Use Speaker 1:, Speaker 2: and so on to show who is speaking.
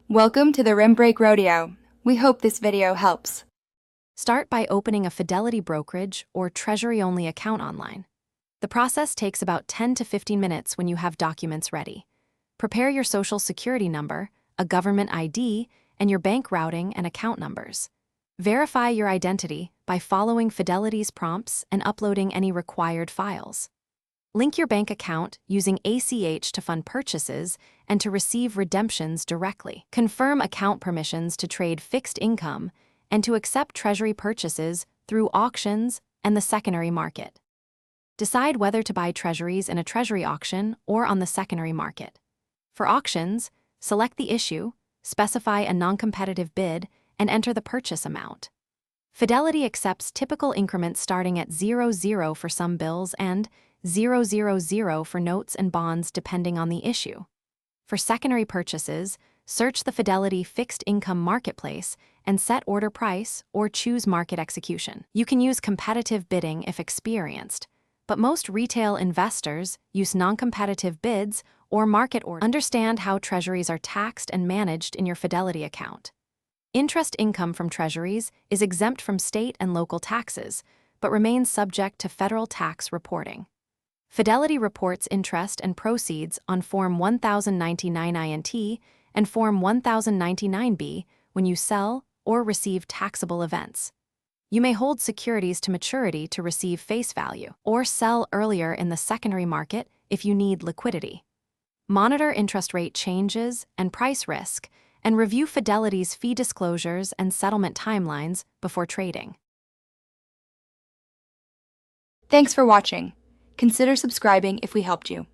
Speaker 1: Welcome to the Rim Break Rodeo. We hope this video helps.
Speaker 2: Start by opening a Fidelity brokerage or Treasury-only account online. The process takes about 10 to 15 minutes when you have documents ready. Prepare your social security number, a government ID, and your bank routing and account numbers. Verify your identity by following Fidelity's prompts and uploading any required files. Link your bank account using ACH to fund purchases and to receive redemptions directly. Confirm account permissions to trade fixed income and to accept Treasury purchases through auctions and the secondary market. Decide whether to buy Treasuries in a Treasury auction or on the secondary market. For auctions, select the issue, specify a non-competitive bid, and enter the purchase amount. Fidelity accepts typical increments starting at 00 for some bills and 000 for notes and bonds depending on the issue. For secondary purchases, search the Fidelity Fixed Income Marketplace and set order price or choose market execution. You can use competitive bidding if experienced, but most retail investors use non-competitive bids or market orders. Understand how Treasuries are taxed and managed in your Fidelity account. Interest income from Treasuries is exempt from state and local taxes, but remains subject to federal tax reporting. Fidelity reports interest and proceeds on Form 1099 INT and Form 1099B when you sell or receive taxable events. You may hold securities to maturity to receive face value, or sell earlier in the secondary market if you need liquidity. Monitor interest rate changes and price risk, and review Fidelity's fee disclosures and settlement timelines before trading.
Speaker 1: Thanks for watching. Consider subscribing if we helped you.